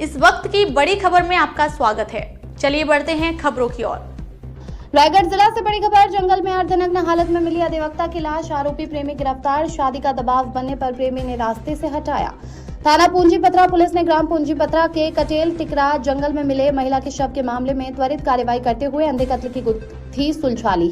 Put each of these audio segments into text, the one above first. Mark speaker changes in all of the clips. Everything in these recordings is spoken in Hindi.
Speaker 1: इस वक्त की बड़ी खबर में आपका स्वागत है। चलिए बढ़ते हैं खबरों की ओर।
Speaker 2: रायगढ़ जिला से बड़ी खबर। जंगल में अर्धनग्न हालत में मिली अधिवक्ता की लाश, आरोपी प्रेमी गिरफ्तार। शादी का दबाव बनने पर प्रेमी ने रास्ते से हटाया। थाना पूंजीपत्रा पुलिस ने ग्राम पूंजीपत्रा के कटेल टिकरा जंगल में मिले महिला के शव के मामले में त्वरित कार्रवाई करते हुए अंधे कत्ल की गुत्थी सुलझा ली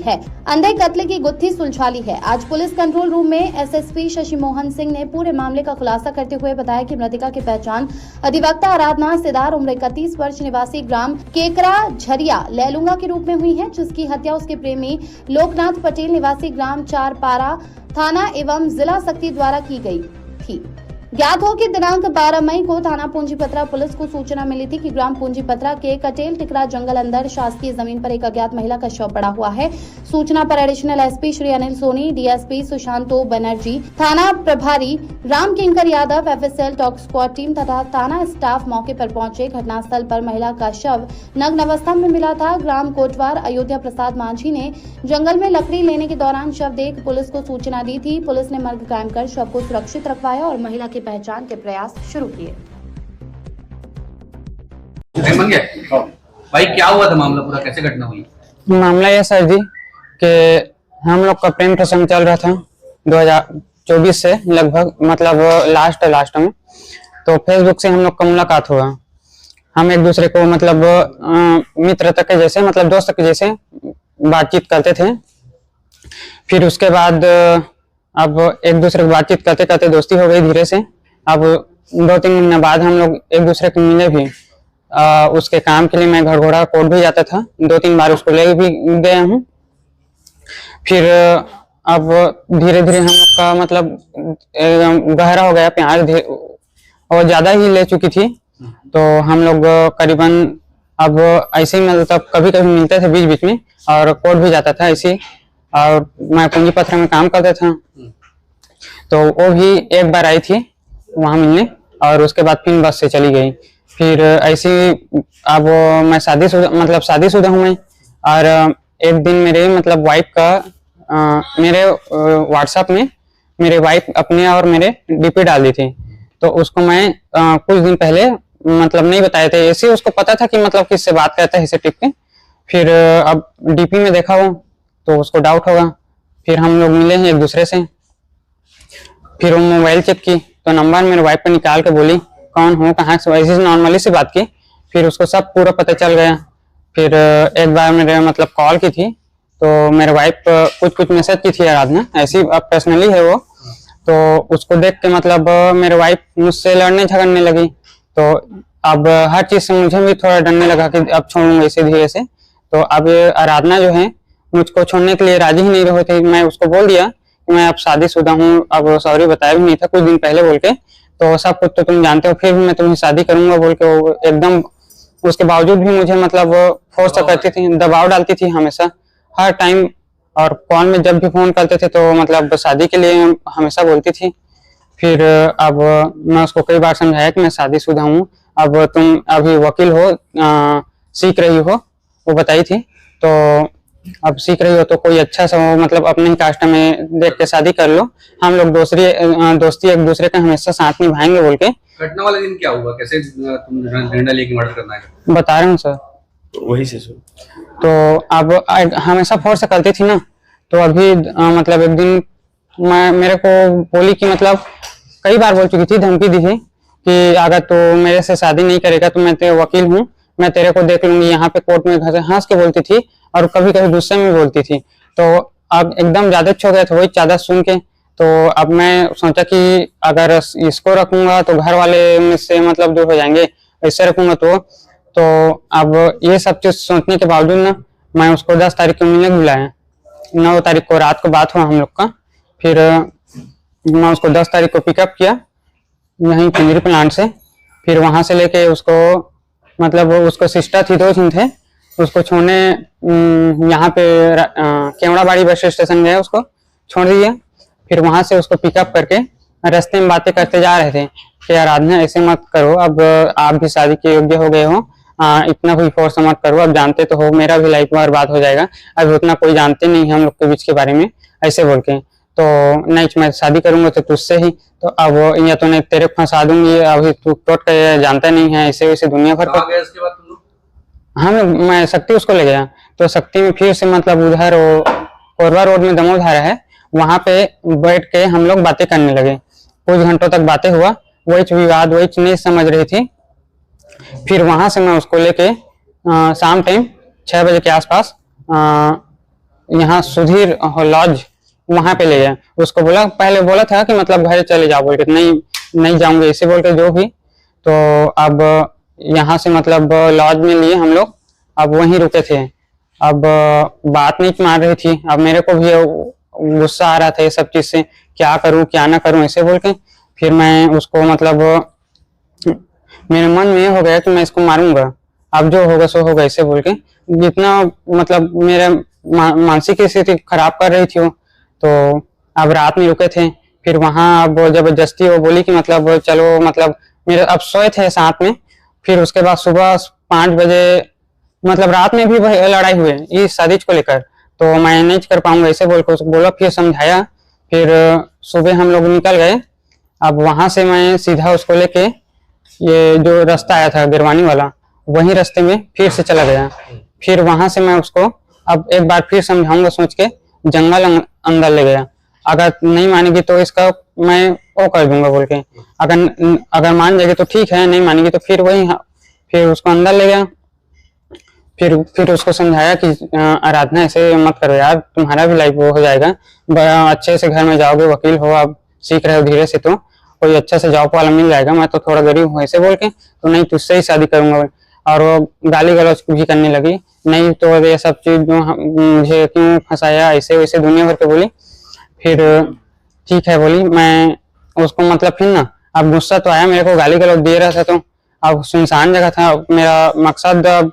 Speaker 2: है। आज पुलिस कंट्रोल रूम में एसएसपी शशि मोहन सिंह ने पूरे मामले का खुलासा करते हुए बताया कि मृतका की पहचान अधिवक्ता आराधना सिदार उम्र 31 वर्ष निवासी ग्राम केकरा झरिया लैलूंगा के रूप में हुई है, जिसकी हत्या उसके प्रेमी लोकनाथ पटेल निवासी ग्राम चारपारा थाना एवं जिला शक्ति द्वारा की गई थी। ज्ञात हो कि दिनांक 12 मई को थाना पूंजीपत्रा पुलिस को सूचना मिली थी कि ग्राम पूंजीपत्रा के कटेल टिकरा जंगल अंदर शासकीय जमीन पर एक अज्ञात महिला का शव पड़ा हुआ है। सूचना पर additional SP Shri Anil Soni, DSP Sushanto Banerjee, थाना प्रभारी Ram Kinkar Yadav, FSL dog squad team तथा थाना स्टाफ मौके पर पहुंचे। घटनास्थल पर महिला का शव नग्न अवस्था में मिला था। ग्राम कोटवार अयोध्या प्रसाद मांझी ने जंगल में लकड़ी लेने के दौरान शव देख पुलिस को सूचना दी थी। पुलिस ने मर्ग कायम कर शव को सुरक्षित रखवाया और महिला की पहचान के प्रयास शुरू किए।
Speaker 3: भाई क्या हुआ था मामला, पूरा कैसे घटना हुई?
Speaker 4: मामला यह सर जी कि हम लोग का प्रेम प्रसंग चल रहा था 2024 से लगभग, मतलब लास्ट में। तो फेसबुक से हम लोग का मुलाकात हुआ। हम एक दूसरे को मतलब मित्रता के जैसे, मतलब दोस्त के जैसे बातचीत करते थे। फिर उसके बाद अब एक दूसरे को बातचीत करते करते दोस्ती हो गई धीरे से। अब 2-3 महीने बाद हम लोग एक दूसरे को मिले भी। उसके काम के लिए मैं घरघोड़ा कोर्ट भी जाता था, 2-3 बार उसको ले भी गया हूँ। फिर अब धीरे धीरे हम लोग का मतलब गहरा हो गया प्यार, और ज्यादा ही ले चुकी थी। तो हम लोग करीबन अब ऐसे ही मतलब कभी कभी मिलते थे बीच बीच में, और कोर्ट भी जाता था ऐसे। और मैं पूंजीपत्रा में काम करता था, तो वो भी एक बार आई थी वहां मिलने, और उसके बाद फिर बस से चली गई। फिर ऐसी अब मैं शादीशुदा हूँ मैं। और एक दिन मेरे मतलब वाइफ का मेरे व्हाट्सएप में मेरे वाइफ अपने और मेरे डीपी डाल दी थी। तो उसको मैं कुछ दिन पहले मतलब नहीं बताए थे, ऐसे उसको पता था कि मतलब किससे बात करता है इसे टिप के। फिर अब डीपी में देखा हो तो उसको डाउट होगा। फिर हम लोग मिले हैं एक दूसरे से। फिर वो मोबाइल चेक की तो नंबर मेरे वाइफ पे निकाल के बोली कौन हो, कहाँ से, ऐसे नॉर्मली से बात की। फिर उसको सब पूरा पता चल गया। फिर एक बार मेरे मतलब कॉल की थी, तो मेरे वाइफ कुछ मैसेज की थी आराधना, ऐसी पर्सनली है वो। तो उसको देख के मतलब मेरे वाइफ मुझसे लड़ने झगड़ने लगी। तो अब हर चीज से मुझे भी थोड़ा डरने लगा कि अब छोड़ूंगा इसे धीरे से। तो अब आराधना जो है मुझको छोड़ने के लिए राजी ही नहीं रहे थे। मैं उसको बोल दिया कि मैं अब शादीशुदा हूँ। अब सॉरी बताया भी नहीं था कुछ दिन पहले बोल के, तो सब कुछ तो तुम जानते हो, फिर भी मैं तुम्हें शादी करूंगा बोल के वो एकदम, उसके बावजूद भी मुझे मतलब फोर्स करती थी, दबाव डालती थी हमेशा हर टाइम। और कॉल में जब भी फोन करते थे तो मतलब शादी के लिए हमेशा बोलती थी। फिर अब मैं उसको कई बार समझाया कि मैं शादीशुदा हूँ, अब तुम अभी वकील हो, सीख रही हो, वो बताई थी। तो अब सीख रही हो तो कोई अच्छा सा हो, मतलब अपने ही कास्ट में देख के शादी कर लो, हम लोग दोस्ती एक दूसरे का हमेशा साथ निभाएंगे बोल के।
Speaker 3: घटना वाले दिन क्या हुआ, कैसे तुम निर्णय लेके मर्डर करना है?
Speaker 4: बता रहा हूँ सर,
Speaker 3: वही से सुन।
Speaker 4: तो अब हमेशा फोर्स करती थी ना। तो अभी मतलब एक दिन मेरे को बोली कि मतलब कई बार बोल चुकी थी, धमकी दी थी कि अगर तू मेरे से शादी नहीं करेगा तो मैं तेरे वकील हूँ, मैं तेरे को देख लूंगी। यहाँ पे कोर्ट में हंस के बोलती थी, और कभी कभी गुस्से में बोलती थी। तो अब एकदम ज्यादा हो गया था वही ज्यादा सुन के। तो अब मैं सोचा कि अगर इसको रखूंगा तो घर वाले मुझसे मतलब दूर हो जाएंगे, ऐसे रखूंगा तो अब ये सब चीज सोचने के बावजूद ना मैं उसको 10 तारीख को मिलने बुलाया। 9 तारीख को रात को बात हुआ हम लोग का। फिर मैं उसको 10 तारीख को पिकअप किया यहीं पिंजरी प्लांट से। फिर वहां से लेके उसको मतलब उसको सिस्टर थी, 2 दिन थे, उसको छोड़ने यहाँ पे केवड़ाबाड़ी बस स्टेशन गए, उसको छोड़ दिया। फिर वहां से उसको पिकअप करके रास्ते में बातें करते जा रहे थे कि आराधना ऐसे मत करो, अब आप भी शादी के योग्य हो गए हो, इतना भी फोर्स मत करो, अब जानते तो हो मेरा भी लाइफ बर्बाद हो जाएगा, अब उतना कोई जानते नहीं हम लोग के बीच के बारे में, ऐसे बोल के। तो नहीं मैं शादी करूंगा तो तुझसे ही, तो अब या तो नहीं तेरे फंसा दूंगी, अभी तू टोट के जानता नहीं है, ऐसे वैसे दुनिया भर
Speaker 3: कहाँ गए इसके बाद तुम लोग?
Speaker 4: मैं शक्ति उसको ले गया, तो शक्ति में फिर से मतलब उधर वो कोरबा रोड में दमोधारा है, वहां पे बैठ के हम लोग बातें करने लगे। कुछ घंटों तक बातें हुआ, वही विवाद वही नहीं समझ रही थी। फिर वहां से मैं उसको लेके शाम टाइम 6 बजे के आसपास यहाँ सुधीर लॉज वहां पे ले गया। उसको बोला, पहले बोला था कि मतलब घर चले जाओ बोल के, नहीं जाऊंगे ऐसे बोल के जो भी। तो अब यहाँ से मतलब लॉज में लिए हम लोग, अब वहीं रुके थे। अब बात नहीं मान रही थी, अब मेरे को भी गुस्सा आ रहा था ये सब चीज से, क्या करूं क्या ना करूं ऐसे बोल के। फिर मैं उसको मतलब मेरे मन में ये हो गया कि मैं इसको मारूंगा, अब जो होगा सो होगा ऐसे बोल के। जितना मतलब मेरा मानसिक स्थिति खराब कर रही थी वो, तो अब रात में रुके थे। फिर वहां अब जबरदस्ती वो बोली कि मतलब चलो, मतलब मेरे अब सोए थे साथ में। फिर उसके बाद सुबह 5 बजे मतलब रात में भी लड़ाई हुई इस शादी को लेकर, तो मैं नहीं कर पाऊंगा ऐसे बोल के उसको बोला। फिर समझाया, फिर सुबह हम लोग निकल गए। अब वहां से मैं सीधा उसको लेके ये जो रास्ता आया था गिरवानी वाला, वही रास्ते में फिर से चला गया। फिर वहां से मैं उसको अब एक बार फिर समझाऊंगा सोच के जंगल अंदर ले गया। अगर नहीं मानेगी तो इसका मैं वो कर दूंगा बोल के, अगर मान जाएगी तो ठीक है, नहीं मानेगी तो फिर वही फिर उसको अंदर ले गया। फिर उसको समझाया कि आराधना ऐसे मत करो यार, तुम्हारा भी लाइफ वो हो जाएगा, अच्छे से घर में जाओगे, वकील हो, आप सीख रहे हो धीरे से, तो कोई अच्छा से जॉब वाला मिल जाएगा। मैं तो थोड़ा गरीब हूँ ऐसे बोल के, तो नहीं तुझसे ही शादी करूंगा। और वो गाली गलौज भी करने लगी, नहीं तो ये सब चीज मुझे क्यों फंसाया ऐसे वैसे दुनिया भर के बोली। फिर ठीक है बोली। मैं उसको मतलब फिर ना अब गुस्सा तो आया मेरे को, गाली गलौज दे रहा था, तो अब सुनसान जगह था, मेरा मकसद अब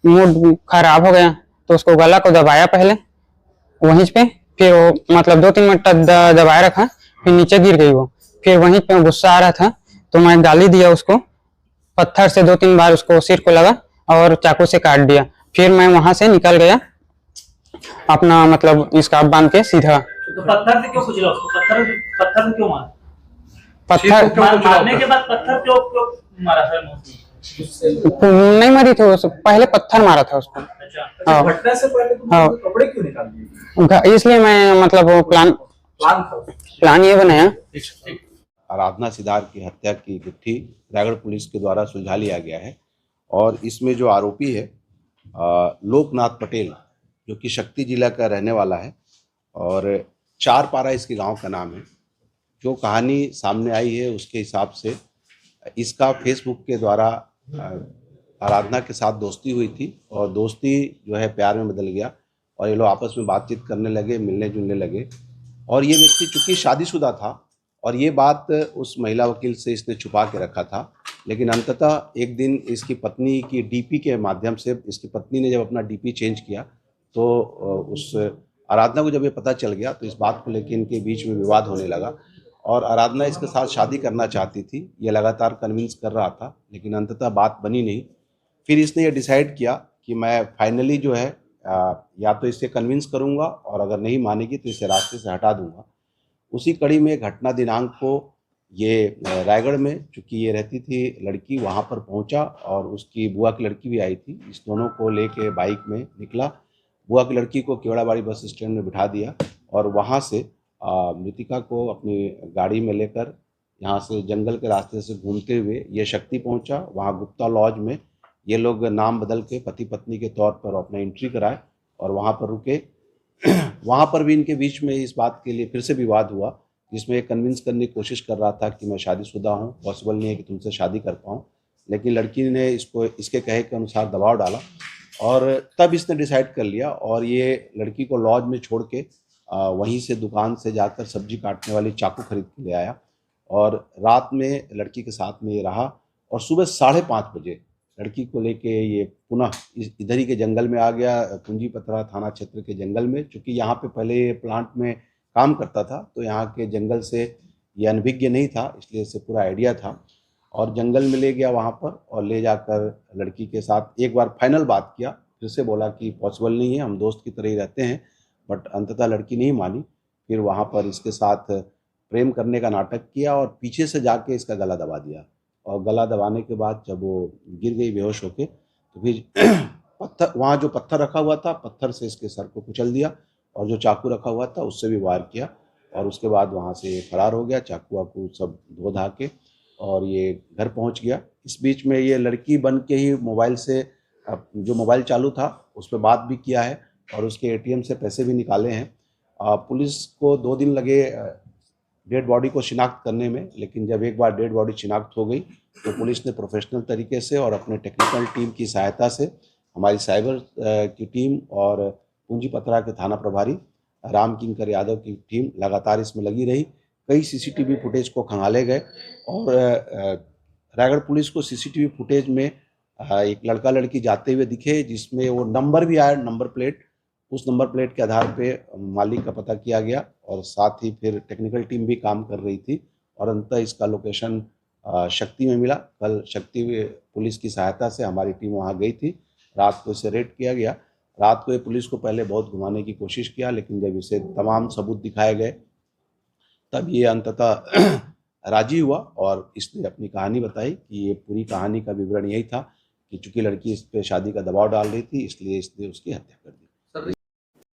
Speaker 4: मूड खराब हो गया, तो उसको गला को दबाया पहले वहीं पे। फिर वो मतलब 2-3 मिनट तक दबाए रखा, फिर नीचे गिर गई वो। फिर वहीं पे गुस्सा आ रहा था, तो मैं गाली दिया उसको, पत्थर से 2-3 बार उसको सिर को लगा और चाकू से काट दिया। फिर मैं वहां से निकल गया अपना मतलब स्कार्फ बांध के सीधा।
Speaker 5: तो पत्थर से क्यों कुचला उसको? पत्थर से क्यों मारा?
Speaker 3: मारने
Speaker 5: के बाद पत्थर क्यों मारा सर?
Speaker 4: नहीं मरी थी वो, पहले पत्थर मारा था उसको।
Speaker 5: अच्छा,
Speaker 4: हाँ।
Speaker 6: घटना से पहले
Speaker 4: हाँ।
Speaker 6: तुम कपड़े क्यों निकाल दिए?
Speaker 4: इसलिए मैं मतलब वो प्लान ये बनाया।
Speaker 7: आराधना सिदार की हत्या की गुत्थी रायगढ़ पुलिस के द्वारा सुलझा लिया गया है, और इसमें जो आरोपी है लोकनाथ पटेल, जो कि शक्ति जिला का रहने वाला है, और चारपारा इसके गांव का नाम है। जो कहानी सामने आई है उसके हिसाब से इसका फेसबुक के द्वारा आराधना के साथ दोस्ती हुई थी, और दोस्ती जो है प्यार में बदल गया, और ये लोग आपस में बातचीत करने लगे, मिलने जुलने लगे। और ये व्यक्ति चूँकि शादीशुदा था, और ये बात उस महिला वकील से इसने छुपा के रखा था, लेकिन अंततः एक दिन इसकी पत्नी की डीपी के माध्यम से, इसकी पत्नी ने जब अपना डीपी चेंज किया, तो उस आराधना को जब ये पता चल गया, तो इस बात को लेकर इनके बीच में विवाद होने लगा, और आराधना इसके साथ शादी करना चाहती थी। ये लगातार कन्विंस कर रहा था, लेकिन अंततः बात बनी नहीं। फिर इसने ये डिसाइड किया कि मैं फाइनली जो है या तो इसे कन्विंस करूंगा, और अगर नहीं मानेगी तो इसे रास्ते से हटा दूंगा। उसी कड़ी में घटना दिनांक को ये रायगढ़ में, चूँकि ये रहती थी लड़की, वहाँ पर पहुँचा, और उसकी बुआ की लड़की भी आई थी। इस दोनों को लेके बाइक में निकला, बुआ की लड़की को केवड़ाबाड़ी बस स्टैंड में बिठा दिया, और वहाँ से मृतिका को अपनी गाड़ी में लेकर यहाँ से जंगल के रास्ते से घूमते हुए ये शक्ति पहुँचा। वहाँ गुप्ता लॉज में ये लोग नाम बदल के पति पत्नी के तौर पर अपना एंट्री कराए, और वहाँ पर रुके। वहाँ पर भी इनके बीच में इस बात के लिए फिर से विवाद हुआ, जिसमें ये कन्विंस करने की कोशिश कर रहा था कि मैं शादीशुदा हूँ, पॉसिबल नहीं है कि तुमसे शादी कर पाऊँ, लेकिन लड़की ने इसको इसके कहे के अनुसार दबाव डाला, और तब इसने डिसाइड कर लिया, और ये लड़की को लॉज में छोड़ के वहीं से दुकान से जाकर सब्जी काटने वाली चाकू खरीद के ले आया, और रात में लड़की के साथ में ये रहा, और सुबह 5:30 बजे लड़की को लेके ये पुनः इधर ही के जंगल में आ गया, कुंजीपतरा थाना क्षेत्र के जंगल में। चूँकि यहाँ पे पहले ये प्लांट में काम करता था, तो यहाँ के जंगल से ये अनभिज्ञ नहीं था, इसलिए इसे पूरा आइडिया था, और जंगल में ले गया वहाँ पर, और ले जाकर लड़की के साथ एक बार फाइनल बात किया। फिर से बोला कि पॉसिबल नहीं है, हम दोस्त की तरह ही रहते हैं, बट अंततः लड़की नहीं मानी। फिर वहाँ पर इसके साथ प्रेम करने का नाटक किया और पीछे से जाके इसका गला दबा दिया। और गला दबाने के बाद जब वो गिर गई बेहोश होके, तो फिर पत्थर, वहाँ जो पत्थर रखा हुआ था, पत्थर से इसके सर को कुचल दिया और जो चाकू रखा हुआ था उससे भी वार किया और उसके बाद वहाँ से फरार हो गया, चाकू वाकू सब धो धा के, और ये घर पहुँच गया। इस बीच में ये लड़की बन के ही मोबाइल से, जो मोबाइल चालू था उस पर बात भी किया है और उसके एटीएम से पैसे भी निकाले हैं। पुलिस को 2 दिन लगे डेड बॉडी को शिनाख्त करने में, लेकिन जब एक बार डेड बॉडी शिनाख्त हो गई तो पुलिस ने प्रोफेशनल तरीके से और अपने टेक्निकल टीम की सहायता से, हमारी साइबर की टीम और पूंजी पथरा के थाना प्रभारी राम किंकर यादव की टीम लगातार इसमें लगी रही। कई सीसीटीवी फुटेज को खंगाले गए और रायगढ़ पुलिस को सीसीटीवी फुटेज में एक लड़का लड़की जाते हुए दिखे, जिसमें वो नंबर भी आया, नंबर प्लेट। उस नंबर प्लेट के आधार पे मालिक का पता किया गया और साथ ही फिर टेक्निकल टीम भी काम कर रही थी और अंततः इसका लोकेशन शक्ति में मिला। कल शक्ति पुलिस की सहायता से हमारी टीम वहाँ गई थी, रात को इसे रेड किया गया। रात को ये पुलिस को पहले बहुत घुमाने की कोशिश किया, लेकिन जब इसे तमाम सबूत दिखाए गए तब ये अंततः राजी हुआ और इसने अपनी कहानी बताई कि ये पूरी कहानी का विवरण यही था कि चूंकि लड़की इस पे शादी का दबाव डाल रही थी, इसलिए इसने उसकी हत्या कर दी।